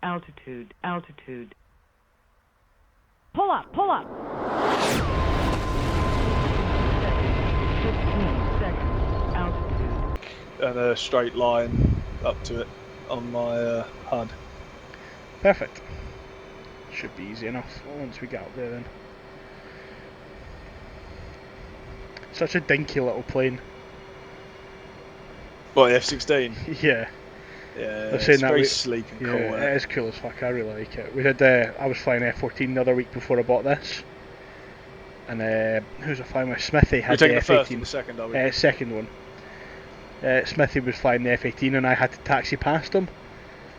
altitude, altitude. Pull up, pull up. 15 seconds, altitude. And a straight line up to it on my HUD. Perfect. Should be easy enough once we get up there then. Such a dinky little plane. What, the F-16? Yeah. Yeah, Saying it's that very sleek and cool. Yeah, it is cool as fuck. I really like it. We had I was flying F-14 the other week before I bought this, and who was I flying with? Smithy had the You're taking the first F-18. and the second, are we? Second one. Smithy was flying the F-18, and I had to taxi past him.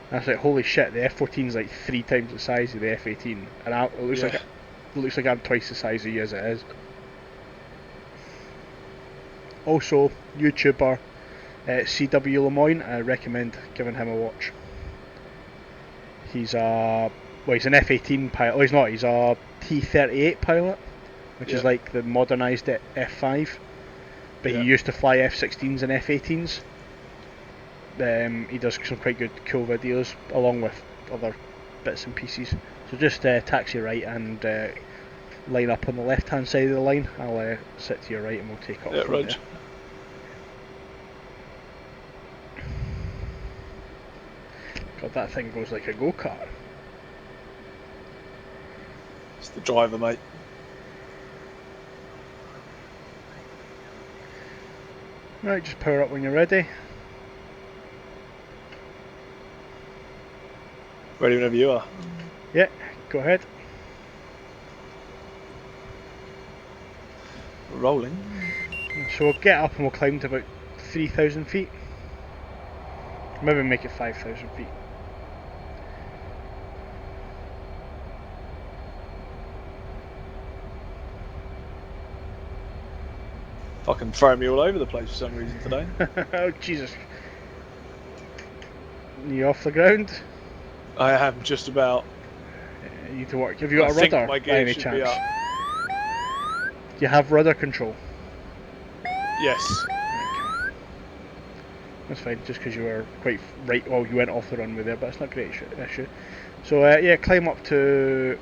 And I was like, holy shit, the F-14 is like 3 times the size of the F-18, and it looks like I'm twice the size of you as it is. Also, YouTuber CW Lemoyne, I recommend giving him a watch. He's he's an F-18 pilot. Oh, he's not. He's a T-38 pilot, which is like the modernised F-5. But he used to fly F-16s and F-18s. He does some quite good, cool videos along with other bits and pieces. So just taxi right and line up on the left-hand side of the line. I'll sit to your right and we'll take off from there. God, that thing goes like a go-kart. It's the driver, mate. Right, just power up when you're ready. Ready whenever you are. Yeah, go ahead. We're rolling. So we'll get up and we'll climb to about 3,000 feet. Maybe make it 5,000 feet. Fucking throwing me all over the place for some reason today. Oh Jesus! You off the ground? I am just about. You need to work. Have you got a think rudder my by gear any should chance? be up. Do you have rudder control? Yes. That's fine, just because you were quite right. Well, you went off the runway there, but it's not a great issue. So yeah, climb up to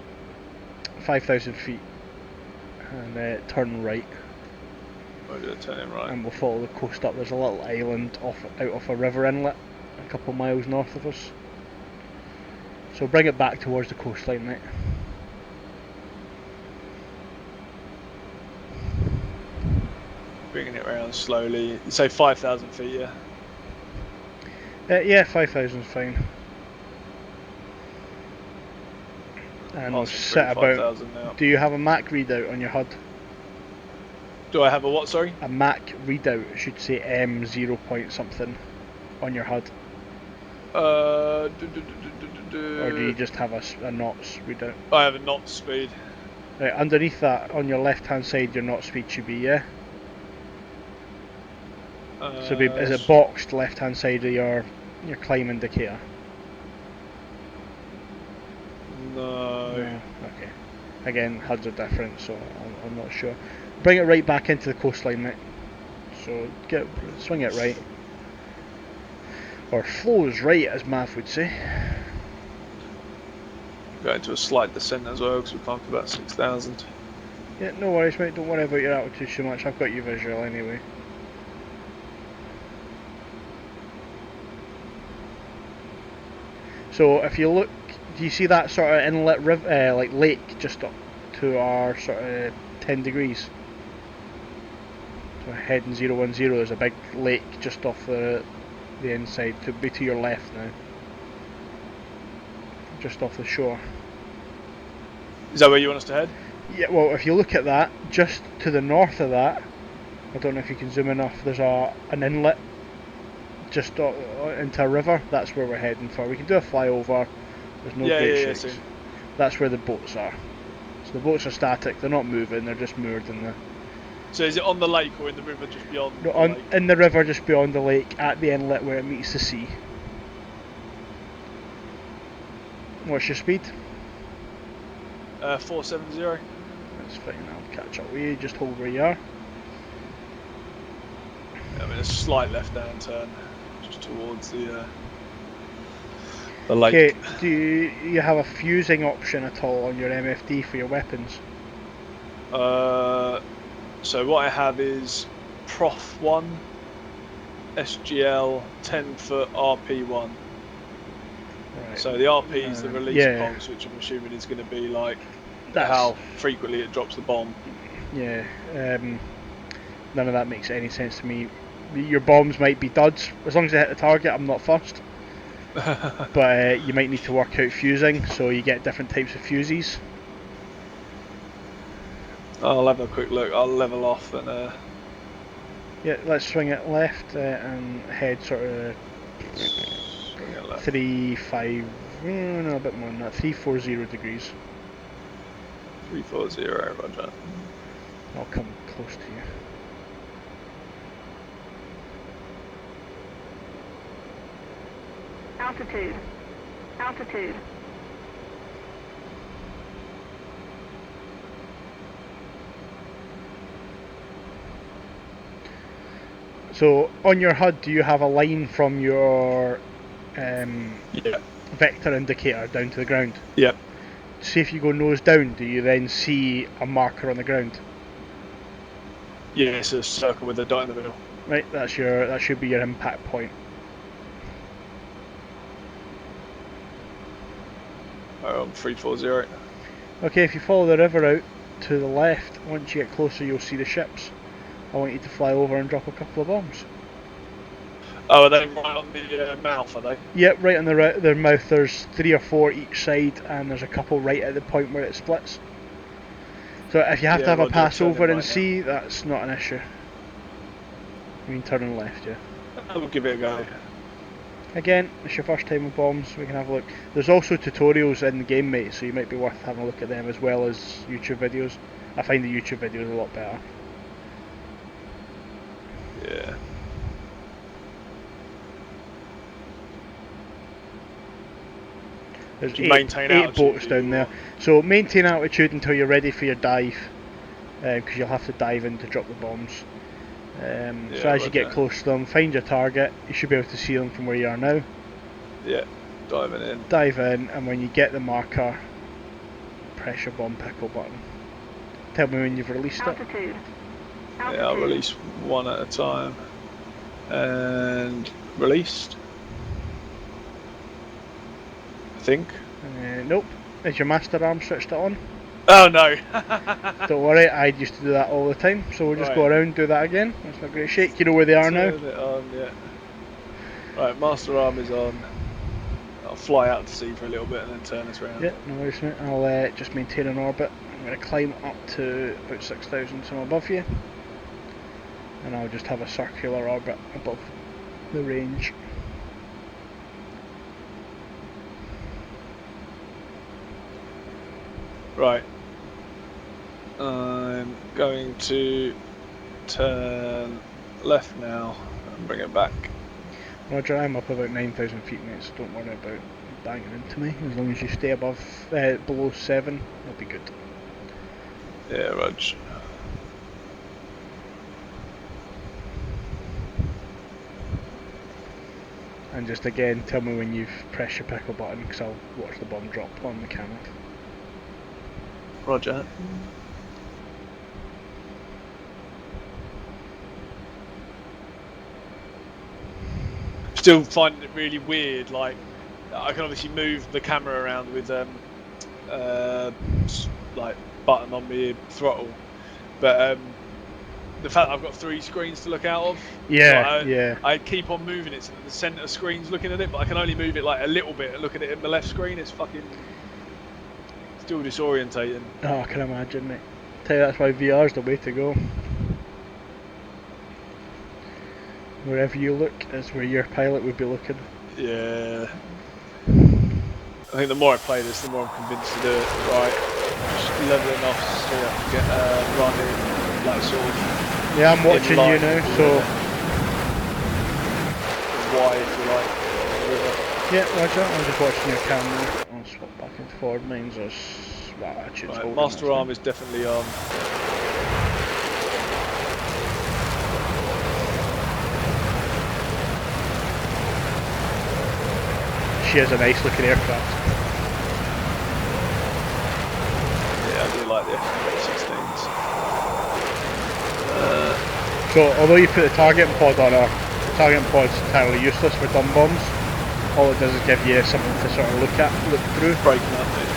5,000 feet and turn right. Turning right. And we'll follow the coast up. There's a little island out of a river inlet, a couple of miles north of us. So bring it back towards the coastline, mate. Bringing it around slowly. You say 5,000 feet, yeah? Yeah, 5,000 is fine. And we'll set about. Now. Do you have a Mac readout on your HUD? Do I have a what, sorry? A Mac readout, should say M0 point something on your HUD. Or do you just have a knots readout? I have a knots speed. Right, underneath that, on your left hand side, your knot speed should be, yeah? So is it boxed left hand side of your climb indicator? No. Okay. Again, HUDs are different, so I'm not sure. Bring it right back into the coastline, mate. So swing it right. Or flows right, as Mav would say. Go into a slight descent as well, because we've pumped about 6,000. Yeah, no worries, mate. Don't worry about your altitude too much. I've got you visual anyway. So if you look, do you see that sort of inlet like lake just up to our sort of 10 degrees? So heading 010, there's a big lake just off the inside, to be to your left now. Just off the shore. Is that where you want us to head? Yeah, well, if you look at that, just to the north of that, I don't know if you can zoom enough, there's an inlet just into a river. That's where we're heading for. We can do a flyover, there's no great shakes. That's where the boats are. So the boats are static, they're not moving, they're just moored in the... So is it on the lake or in the river just beyond the lake? In the river just beyond the lake, at the inlet where it meets the sea. What's your speed? 470. That's fine, I'll catch up with you, just hold where you are. I mean, a slight left-hand turn, just towards the the lake. Okay, do you have a fusing option at all on your MFD for your weapons? So what I have is Prof 1, SGL, 10-foot RP1. Right. So the RP is the release yeah. pulse, which I'm assuming is going to be like That's- how frequently it drops the bomb. Yeah, none of that makes any sense to me. Your bombs might be duds. As long as they hit the target, I'm not fussed. But you might need to work out fusing, so you get different types of fuses. I'll have a quick look. I'll level off and Yeah, let's swing it left and head sort of swing it left. 3-5, no, a bit more than that, 340 degrees. 340, roger. I'll come close to you. Altitude. Altitude. So on your HUD, do you have a line from your Yeah. vector indicator down to the ground? Yep. See if you go nose down, do you then see a marker on the ground? Yeah, it's a circle with a dot in the middle. Right, that should be your impact point. Oh, 340. Okay, if you follow the river out to the left, once you get closer you'll see the ships. I want you to fly over and drop a couple of bombs. Oh, are they right on the mouth, are they? Yep, right on their mouth. There's 3 or 4 each side, and there's a couple right at the point where it splits. So if you have to have a Roger, pass turning over and right see, that's not an issue. You mean turning left, yeah. We'll give it a go. Again, it's your first time with bombs, we can have a look. There's also tutorials in the game, mate, so you might be worth having a look at them as well as YouTube videos. I find the YouTube videos a lot better. Yeah. There's Do you eight, maintain eight altitude, boats do you, down there. or- So maintain altitude until you're ready for your dive, because you'll have to dive in to drop the bombs. So Yeah, as you get roger. close to them, find your target. You should be able to see them from where you are now. Yeah, diving in. Dive in, and when you get the marker, press your bomb pickle button. Tell me when you've released it. Altitude. Yeah, I'll release one at a time. And released. I think. Nope. Is your master arm switched it on? Oh no! Don't worry, I used to do that all the time. So we'll just go Right. around and do that again. That's not great shake. You know where they are now. Turn it on, yeah. Right, master arm is on. I'll fly out to sea for a little bit and then turn us around. Yeah, no worries, mate. I'll just maintain an orbit. I'm going to climb up to about 6,000 so I'm above you. And I'll just have a circular orbit above the range. Right. I'm going to turn left now and bring it back. Roger, I'm up about 9,000 feet, mate, so don't worry about banging into me. As long as you stay above, below 7, that'll be good. Yeah, Rog. And just again, tell me when you've pressed your pickle button, because I'll watch the bomb drop on the camera. Roger. Still finding it really weird, like I can obviously move the camera around with like button on the throttle, but the fact that I've got 3 screens to look out of, Yeah, yeah. I keep on moving it so that the centre screen's looking at it, but I can only move it like a little bit and look at it in the left screen. It's fucking still disorientating. Oh, I can imagine, mate. Tell you that's why VR's the way to go. Wherever you look is where your pilot would be looking. Yeah. I think the more I play this, the more I'm convinced to do it. Right, just leveling off so I can get running, like sort of. Yeah, I'm watching you now, so. Wide, if you like. Yeah, Roger, I'm just watching your camera. I'll swap back and forward. Mine's as. Well, attitude's Right, holding, master that's arm fine. is definitely on. she is a nice looking aircraft. Yeah, I do like the F-16s. So although you put the targeting pod on her, the targeting pod's entirely useless for dumb bombs. All it does is give you something to sort of look through. Breaking up it.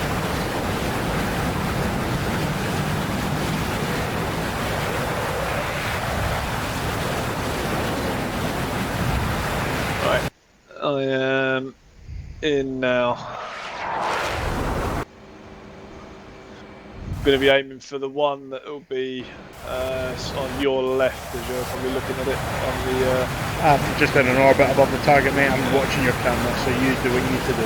Right, I am in now. I'm going to be aiming for the one that will be on your left as you're probably looking at it on the... I'm just in an orbit above the target, mate. I'm watching your camera, so you do what you need to do.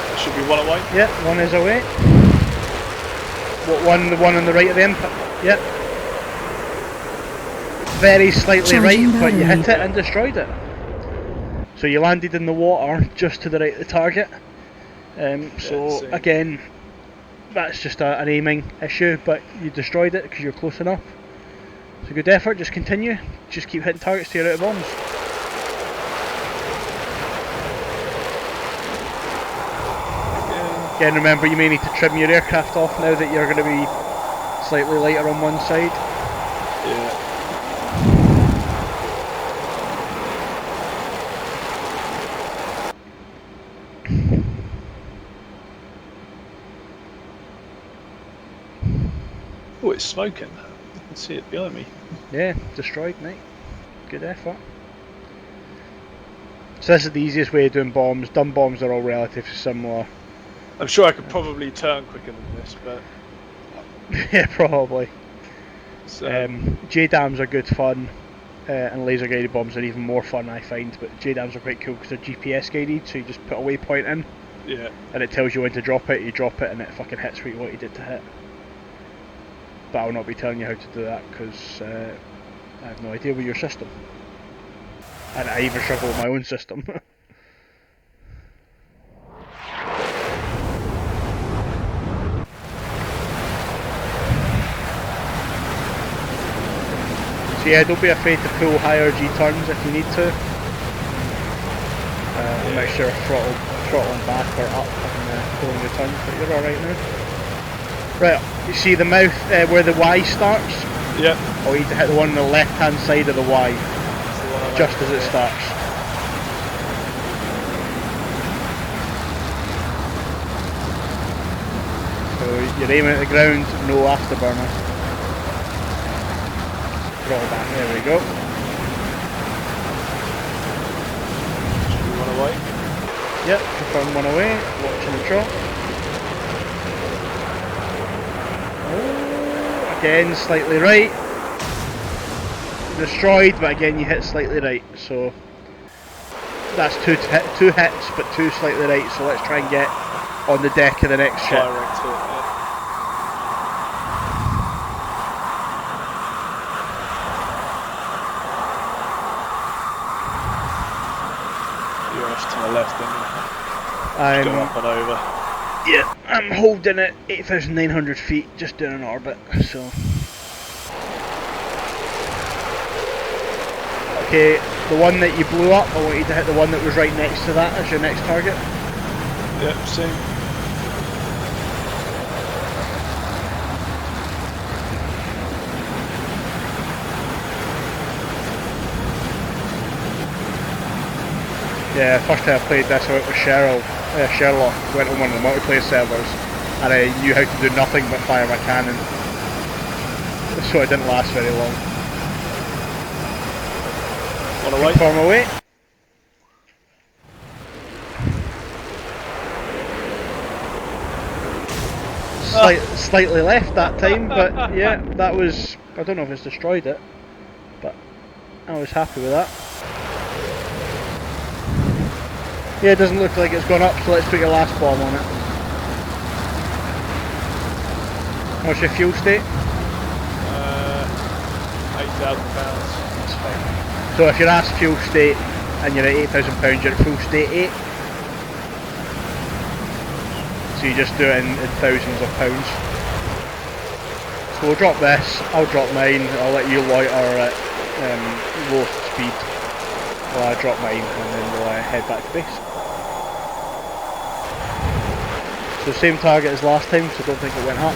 There should be one away. Yep, one is away. What one? The one on the right of the impact? Yep. Very slightly right, but you hit it and destroyed it. So you landed in the water just to the right of the target. So again, that's just an aiming issue, but you destroyed it because you're close enough. So good effort, just continue. Just keep hitting targets till you're out of bombs. Again, remember you may need to trim your aircraft off now that you're going to be slightly lighter on one side. Yeah. Oh, it's smoking. I can see it behind me. Yeah, destroyed, mate. Good effort. So this is the easiest way of doing bombs. Dumb bombs are all relatively similar. I'm sure I could probably turn quicker than this, but... Yeah, probably. So, JDAMs are good fun, and laser guided bombs are even more fun, I find. But JDAMs are quite cool because they're GPS guided, so you just put a waypoint in, yeah. and it tells you when to drop it. You drop it, and it fucking hits what you wanted it to hit. But I will not be telling you how to do that because I have no idea with your system, and I even struggle with my own system. So yeah, don't be afraid to pull higher G turns if you need to. Make sure throttling back or up and pulling the turns, but you're alright now. Right, you see the mouth where the Y starts? Yeah. Oh, you need to hit the one on the left hand side of the Y, just as it starts. So you're aiming at the ground, no afterburner. Throttle back, there we go. Should be one away. Yep, confirm one away, watching the drop. Oh, again, slightly right. Destroyed, but again you hit slightly right, so that's two hits, but two slightly right, so let's try and get on the deck of the next ship. Direct hit, yeah. You're off to the left, then you go up and over. Yeah, I'm holding it 8,900 feet, just doing an orbit, so. Okay, the one that you blew up, I want you to hit the one that was right next to that as your next target. Yep, same. Yeah, first time I played this, I went with Sherlock, went on one of the multiplayer servers, and I knew how to do nothing but fire my cannon. So it didn't last very long. One away. Form away. Slightly left that time, but yeah, that was, I don't know if it's destroyed it, but I was happy with that. Yeah, it doesn't look like it's gone up, so let's put your last bomb on it. What's your fuel state? 8,000 pounds. That's fine. So if your last fuel state and you're at 8,000 pounds, you're at full state 8. So you just do it in thousands of pounds. So we'll drop this, I'll drop mine, I'll let you loiter at low speed while I drop mine, and then we'll head back to base. So same target as last time, so don't think it went up.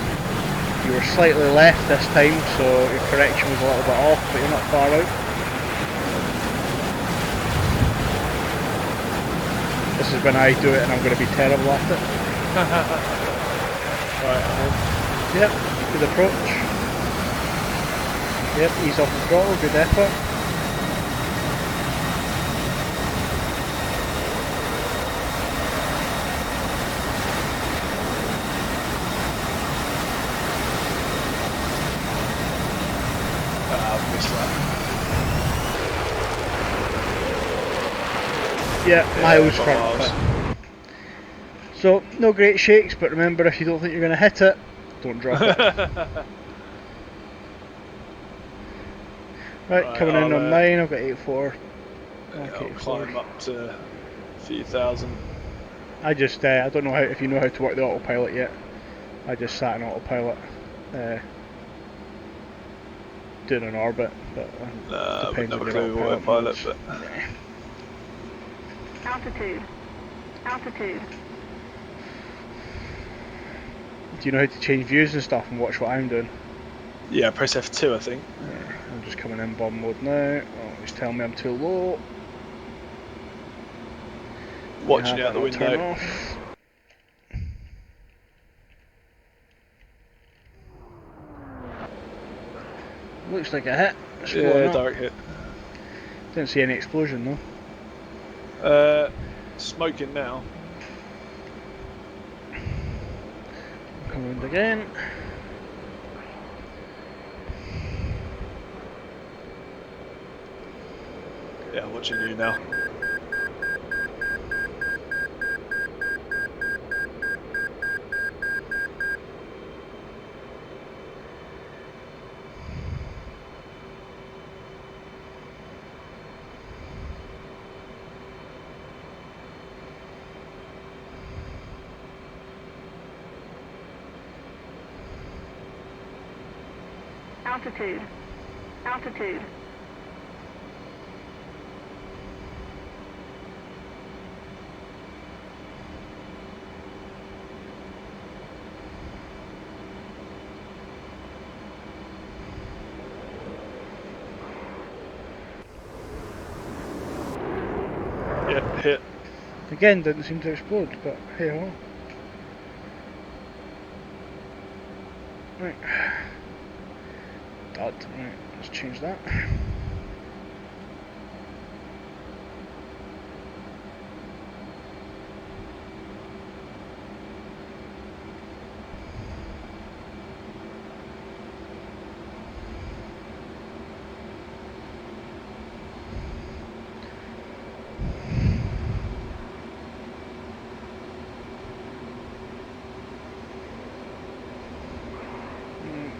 You were slightly left this time, so your correction was a little bit off, but you're not far out. This is when I do it and I'm going to be terrible at it. Right, Yep, good approach. Yep, ease off the throttle, good effort. I've missed that. Yeah, miles front miles. foot. So, no great shakes, but remember, if you don't think you're going to hit it, don't drop it. Right, coming in on mine, I've got 8.4. I'll climb up to a few thousand. I just, I don't know if you know how to work the autopilot yet. I just sat in autopilot, doing an orbit, but I depends wouldn't have on a your clue what autopilot autopilot, modes. but Altitude. Altitude. Do you know how to change views and stuff and watch what I'm doing? yeah, press F2 I think. Yeah, I'm just coming in bomb mode now. Oh, he's telling me I'm too low. Watching Yeah, out the I'll turn window. off. Looks like a hit. It's blowing Yeah, up. direct hit. Didn't see any explosion though. Smoking now. Come around again. Yeah, watching you now. Altitude. Altitude. Yeah, hit. Again, didn't seem to explode, but hey ho. Right. Dud. Right, let's change that.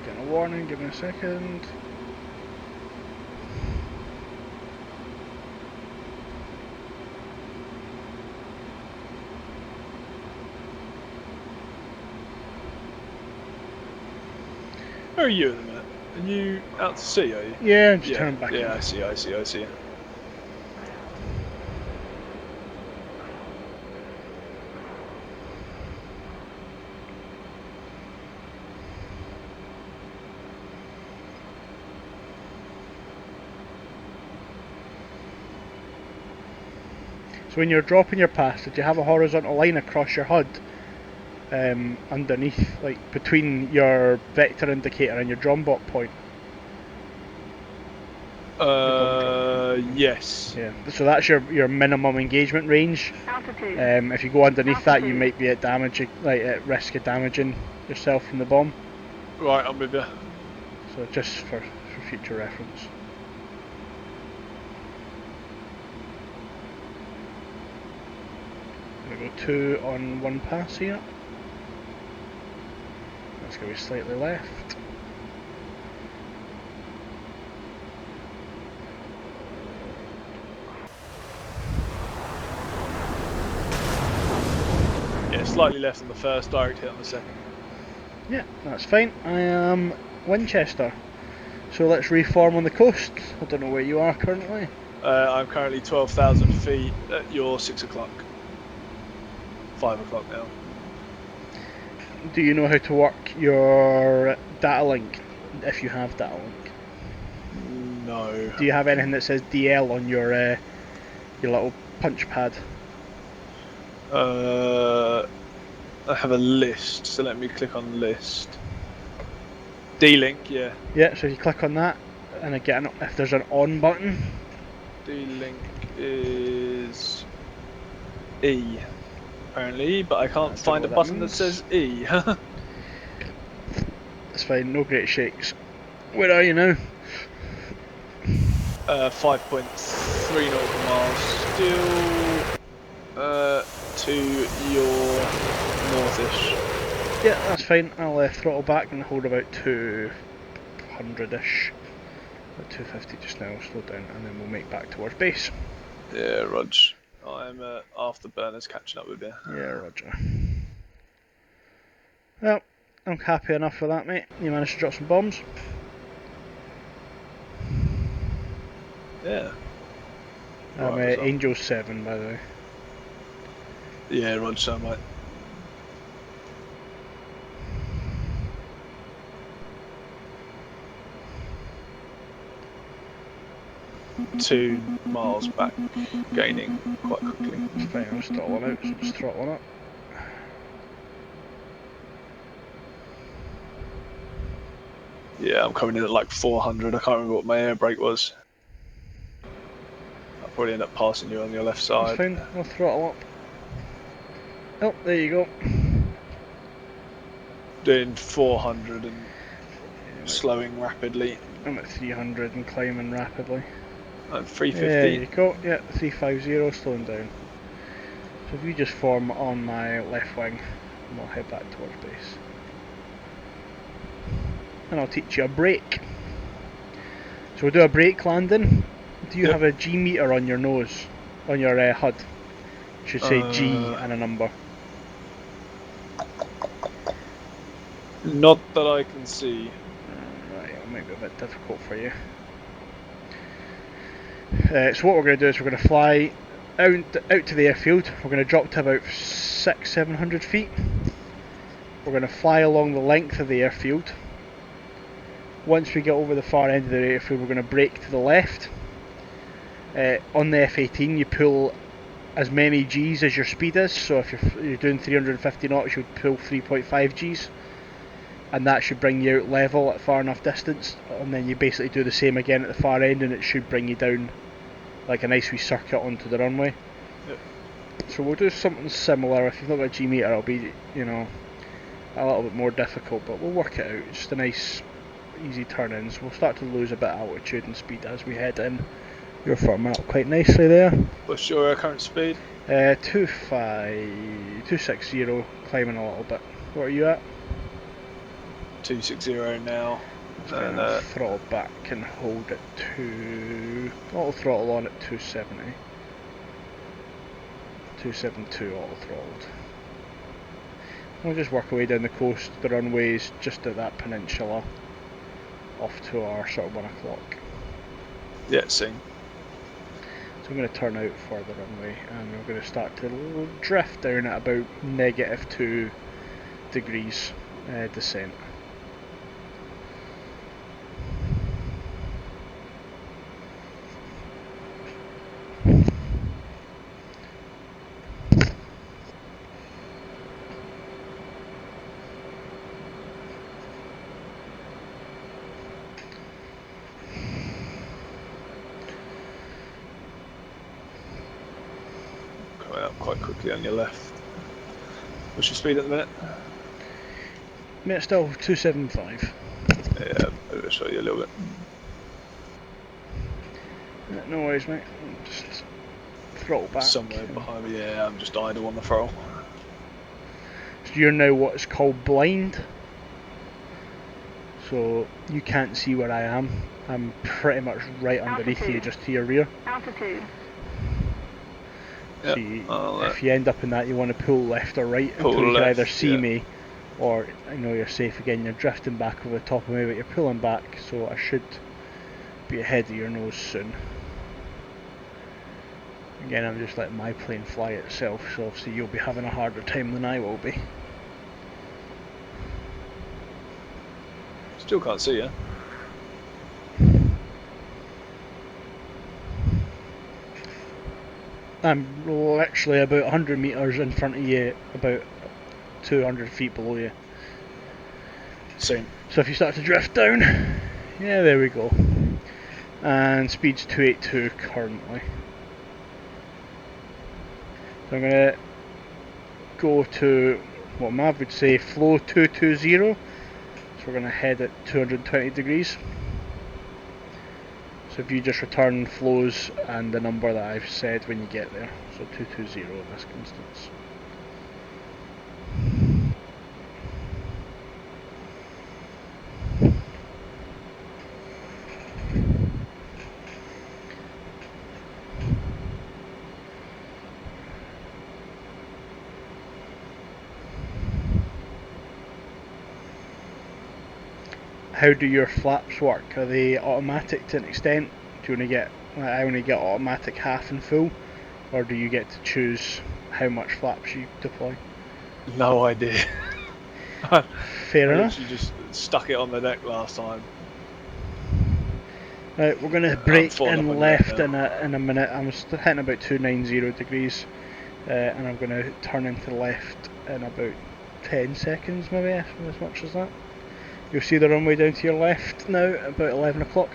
Getting a warning, give me a second. Where are you at the minute? Are you out to sea, are you? Yeah, just Yeah, turn back yeah, in. I see. So when you're dropping your pass, did you have a horizontal line across your HUD? Underneath, like between your vector indicator and your drum block point? Yes. Yeah, so that's your minimum engagement range. Altitude. If you go underneath that, you Altitude. might be at at risk of damaging yourself from the bomb. Right, I'm with you. So just for future reference. Gonna go 2 on 1 pass here. That's gonna be slightly left. Yeah, slightly left on the first, direct hit on the second. Yeah, that's fine. I am Winchester. So let's reform on the coast. I don't know where you are currently. I'm currently 12,000 feet at your 6 o'clock. 5 o'clock now. Do you know how to work your data link, if you have data link? No. Do you have anything that says DL on your little punch pad? I have a list, so let me click on list. D-Link, yeah. Yeah, so if you click on that, and again, if there's an on button, D-Link is E, apparently, but I can't find a what that button that means. says E. It's fine, no great shakes. Where are you now? 5.3 nautical miles, still to your northish. Yeah, that's fine. I'll throttle back and hold about 200-ish. About 250 just now, slow down, and then we'll make back towards base. Yeah, Rog. I'm afterburners catching up with you. Yeah, roger. Well, I'm happy enough with that, mate. You managed to drop some bombs. Yeah. I'm Right, Angel 7, by the way. Yeah, Rog, so mate. Two miles back, gaining quite quickly. It's fine, I'm just throttling out, so just throttling up. Yeah, I'm coming in at like 400. I can't remember what my air brake was. I'll probably end up passing you on your left That's side. fine, I'll throttle up. Oh, there you go. Doing 400 and slowing rapidly. I'm at 300 and climbing rapidly. I'm There 350. you go, yeah, 350, slowing down. So if you just form on my left wing, and we'll head back towards base. And I'll teach you a brake. So we'll do a brake landing. Do you have a G meter on your nose? On your HUD? It should say G and a number. Not that I can see. Right, it might be a bit difficult for you. So what we're going to do is we're going to fly out to the airfield. We're going to drop to about 600-700 feet. We're going to fly along the length of the airfield. Once we get over the far end of the airfield, we're going to brake to the left. On the F-18, you pull as many Gs as your speed is. So if you're doing 350 knots, you would pull 3.5 Gs. And that should bring you out level at far enough distance, and then you basically do the same again at the far end, and it should bring you down like a nice wee circuit onto the runway. Yep. So we'll do something similar. If you've not got a G meter, it'll be, you know, a little bit more difficult, but we'll work it out. Just a nice, easy turn-ins. We'll start to lose a bit of altitude and speed as we head in. You're firming up quite nicely there. What's your current speed? 260, climbing a little bit. What are you at? 260 now. And And throttle back and hold it to auto throttle on at 270. 272 auto throttled. We'll just work our way down the coast. The runway's just at that peninsula off to our sort of 1 o'clock. yeah, sing. So I'm going to turn out for the runway and we're going to start to drift down at about -2 degrees descent. Coming up quite quickly on your left. What's your speed at the minute? Mate, still 275. Yeah, I'll show you a little bit. Yeah, no worries, mate. Just throttle back. Somewhere behind me, yeah, I'm just idle on the throttle. So you're now what is called blind. So you can't see where I am. I'm pretty much right underneath you, just to your rear. Altitude. Yeah, So you, I'll if you end up in that, you want to pull left or right pull until you can either left, see yeah. me, or you're safe again. You're drifting back over the top of me, but you're pulling back, so I should be ahead of your nose soon. Again, I'm just letting my plane fly itself, so obviously you'll be having a harder time than I will be. Still can't see you. I'm literally about 100 metres in front of you, about 200 feet below you. Same. So if you start to drift down, yeah, there we go. And speed's 282 currently. So I'm going to go to what Mav would say flow 220. So we're going to head at 220 degrees. So if you just return flows and the number that I've said when you get there. So 220 in this instance. How do your flaps work? Are they automatic to an extent? Do you only get, I only get automatic half and full, or do you get to choose how much flaps you deploy? No idea. Fair I enough. literally just stuck it on the deck last time. Right, we're going to I'm brake falling up on in your deck left now. in a minute. I'm hitting about 290 degrees, and I'm going to turn into left in about 10 seconds, maybe, as much as that. You'll see the runway down to your left now, about 11 o'clock.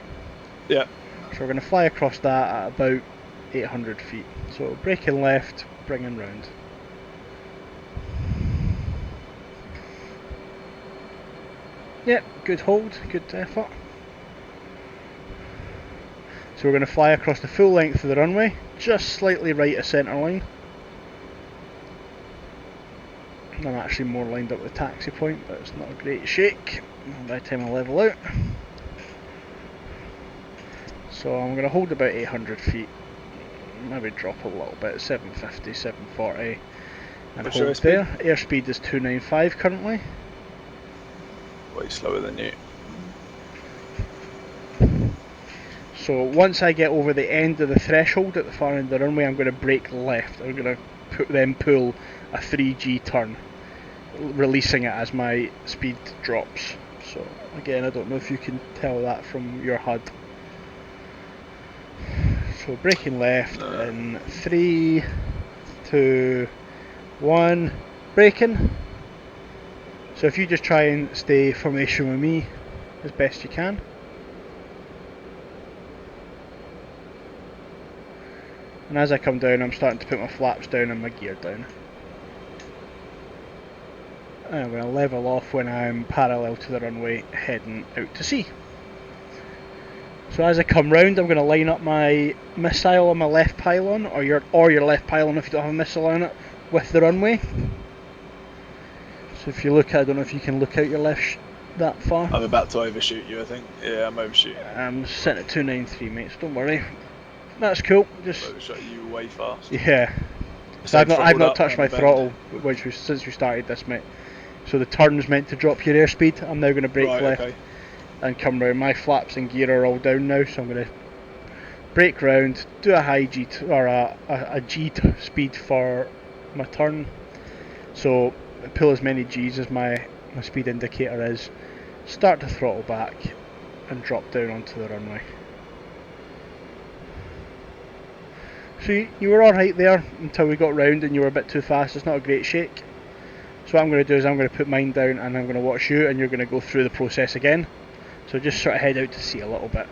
Yeah. So we're going to fly across that at about 800 feet. So braking left, bringing round. Yep, good hold, good effort. So we're going to fly across the full length of the runway, just slightly right of centre line. I'm actually more lined up with the taxi point, but it's not a great shake by the time I level out. So I'm going to hold about 800 feet, maybe drop a little bit, 750, 740, and What's your hold airspeed? there. Airspeed is 295 currently. Way slower than you. So once I get over the end of the threshold at the far end of the runway, I'm going to brake left. I'm going to then pull a 3G turn, releasing it as my speed drops. So again, I don't know if you can tell that from your HUD. So braking left in 3, 2, 1, braking. So if you just try and stay formation with me as best you can. And as I come down, I'm starting to put my flaps down and my gear down. And I'm going to level off when I'm parallel to the runway, heading out to sea. So as I come round, I'm going to line up my missile on my left pylon, or your left pylon if you don't have a missile on it, with the runway. So if you look, I don't know if you can look out your left that far. I'm about to overshoot you, I think. Yeah, I'm overshooting. I'm sitting at 293, mates. Don't worry. That's cool. Just Overshot you way fast. yeah. So I've not touched my throttle since we started this, mate. So the turn's meant to drop your airspeed. I'm now going to brake left and come round. My flaps and gear are all down now, so I'm going to brake round, do a high G or a G speed for my turn. So pull as many G's as my speed indicator is. Start to throttle back and drop down onto the runway. So you were alright there until we got round and you were a bit too fast. It's not a great shake. So what I'm going to do is I'm going to put mine down and I'm going to watch you, and you're going to go through the process again. So just sort of head out to sea a little bit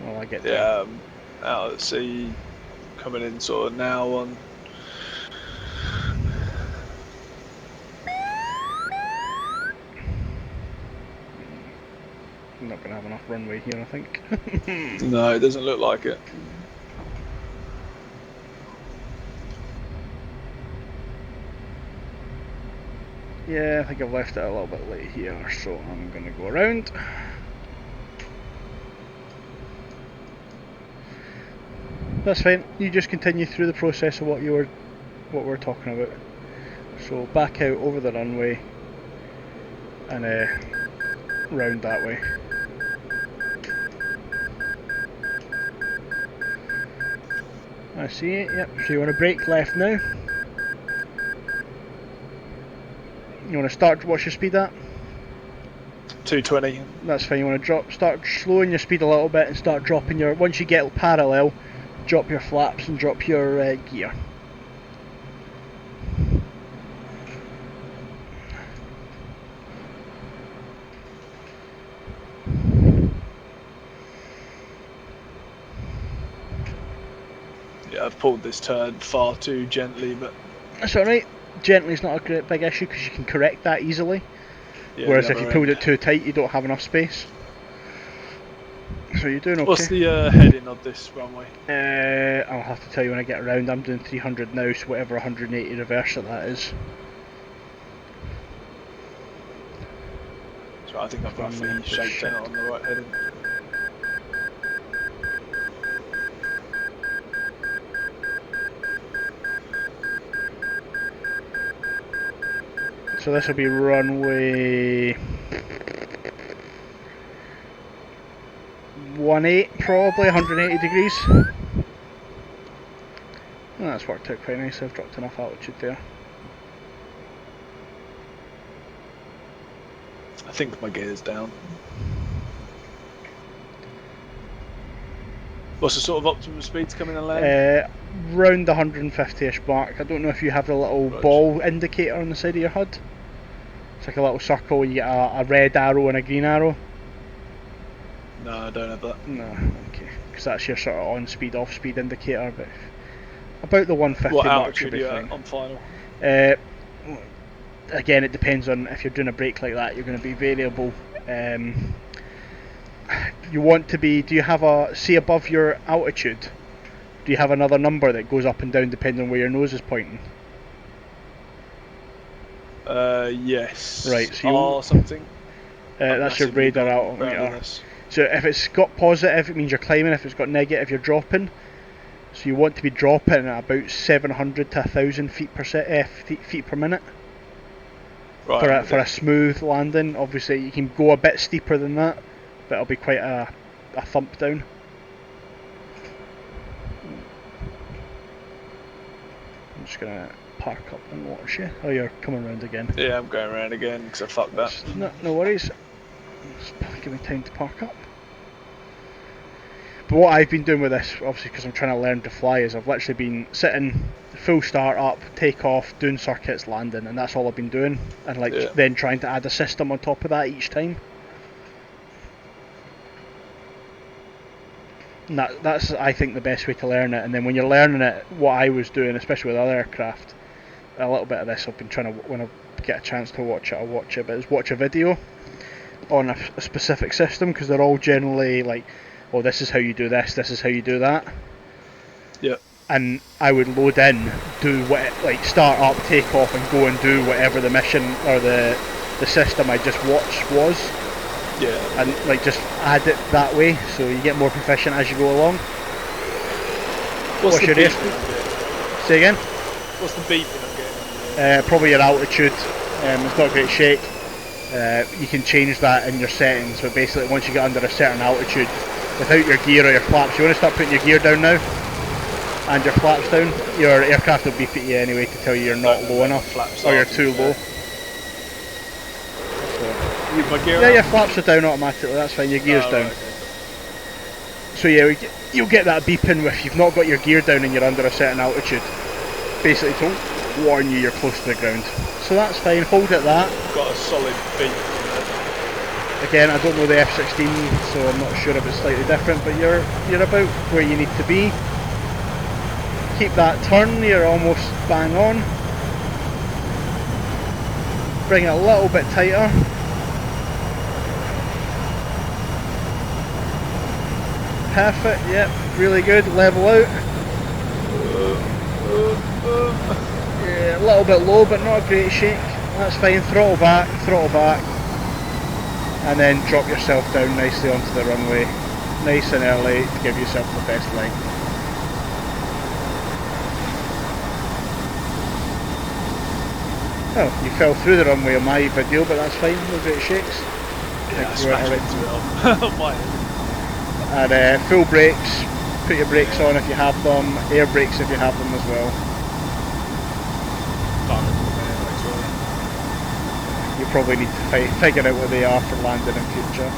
while I get down. Yeah, out at sea, coming in sort of now on. I'm not going to have enough runway here, I think. No, it doesn't look like it. Yeah, I think I've left it a little bit late here, so I'm going to go around. That's fine. You just continue through the process of what you were what we're talking about. So back out over the runway and round that way. I see it, yep. So you want to brake left now. You want to start, what's your speed at? 220. That's fine, you want to start slowing your speed a little bit and start dropping your, once you get parallel, drop your flaps and drop your gear. Yeah, I've pulled this turn far too gently, but That's alright. Gently is not a great big issue because you can correct that easily. yeah, Whereas the if you other pulled end. it too tight, you don't have enough space. So you're doing okay. What's the heading of this runway? I'll have to tell you when I get around. I'm doing 300 now, so whatever 180 reverse that is. So I think I've roughly shaped it on the right heading. So this will be runway 18, probably 180 degrees. Oh, that's worked out quite nice. I've dropped enough altitude there. I think my gear's down. What's the sort of optimum speed to come in and land? Round the 150-ish mark. I don't know if you have the little Roger. ball indicator on the side of your HUD. It's like a little circle. You get a red arrow and a green arrow. No, I don't have that. No, okay, because that's your sort of on-speed, off-speed indicator. But about the 150 What mark should altitude be are you fine. at on final? Again, it depends on if you're doing a brake like that. You're going to be variable. You want to be. Do you have a, say above your altitude? Do you have another number that goes up and down depending on where your nose is pointing? Yes. Right, so you- R something. That's your Massively radar gone round on altimeter. this. So if it's got positive, it means you're climbing. If it's got negative, you're dropping. So you want to be dropping at about 700 to 1,000 feet per minute Right. for a smooth landing. Obviously, you can go a bit steeper than that, but it'll be quite a thump down. I'm just gonna park up and watch you. Oh, you're coming round again. Yeah, I'm going around again because I fucked that. No worries. Just give me time to park up. But what I've been doing with this, obviously because I'm trying to learn to fly, is I've literally been sitting, full start up, take off, doing circuits, landing, and that's all I've been doing. And then trying to add a system on top of that each time. And that's, I think, the best way to learn it. And then when you're learning it, what I was doing, especially with other aircraft, a little bit of this I've been trying to, when I get a chance to watch it, I'll watch it, but is watch a video on a specific system, because they're all generally like, oh, this is how you do this, this is how you do that. Yeah. And I would load in, do what, like start up, take off, and go and do whatever the mission or the system I just watched was. Yeah. And like just add it that way, so you get more proficient as you go along. What's the your beeping airspeed? I'm getting? Say again? What's the beeping I'm getting? Probably your altitude. It's not a great shake. You can change that in your settings, but basically once you get under a certain altitude, without your gear or your flaps, you want to start putting your gear down now and your flaps down. Your aircraft will beep at you anyway to tell you you're not low enough or you're too low. Use my gear Yeah, up? your flaps are down automatically, that's fine, your gear's down. Right, okay. So yeah, you'll get that beeping if you've not got your gear down and you're under a certain altitude. Basically to warn you you're close to the ground. So that's fine, hold at that. Got a solid beep. Again, I don't know the F-16, so I'm not sure if it's slightly different, but you're about where you need to be. Keep that turn, you're almost bang on. Bring it a little bit tighter. Perfect, yep, really good, level out. Yeah, a little bit low, but not a great shake. That's fine, throttle back, and then drop yourself down nicely onto the runway, nice and early to give yourself the best length. Oh, you fell through the runway on my video, but that's fine. No great shakes. Yeah, I If you were smashed alright. into it on my head. And full brakes. Put your brakes on if you have them. Air brakes if you have them as well. Can't remember the minute, actually. You probably need to figure out where they are for landing in future.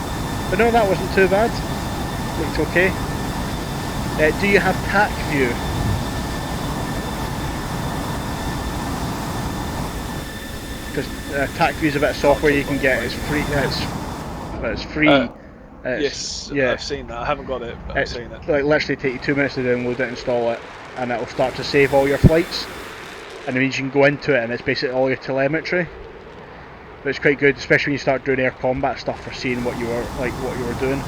But no, that wasn't too bad. Looked okay. Do you have tack view? Because tack view is a bit of software you can get. It's free. It's free. Yes, yeah. I've seen that. I haven't got it, but I've It's seen it. like literally take you 2 minutes to download it, install it, and it'll start to save all your flights. And it means you can go into it, and it's basically all your telemetry. But it's quite good, especially when you start doing air combat stuff for seeing what you were doing.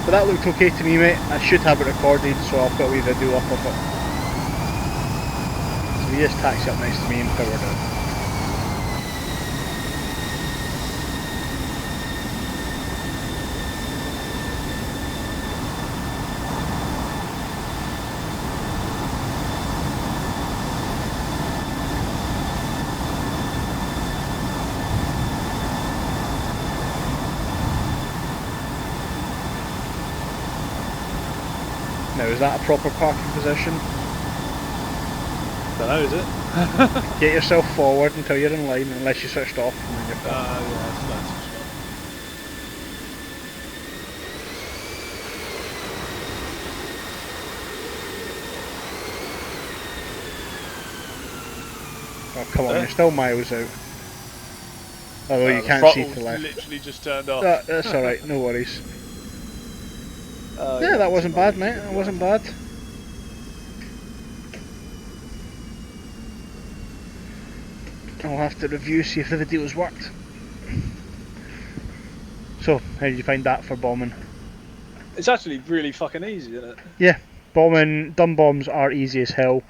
But that looked okay to me, mate. I should have it recorded, so I'll put a wee video up of it. So you just taxi up next to me and power down. Now, is that a proper parking position? Don't know, is it? Get yourself forward until you're in line, unless you switched off and then you're fine. Yeah, it's nice. Oh, come on, you're still miles out. Although you The can't see to throttle's the left. literally just turned off. That's alright, no worries. Oh, Yeah, that it's wasn't annoying. bad, mate. That wasn't bad. I'll have to review, see if the video's worked. So, how did you find that for bombing? It's actually really fucking easy, isn't it? Yeah, bombing, dumb bombs are easy as hell.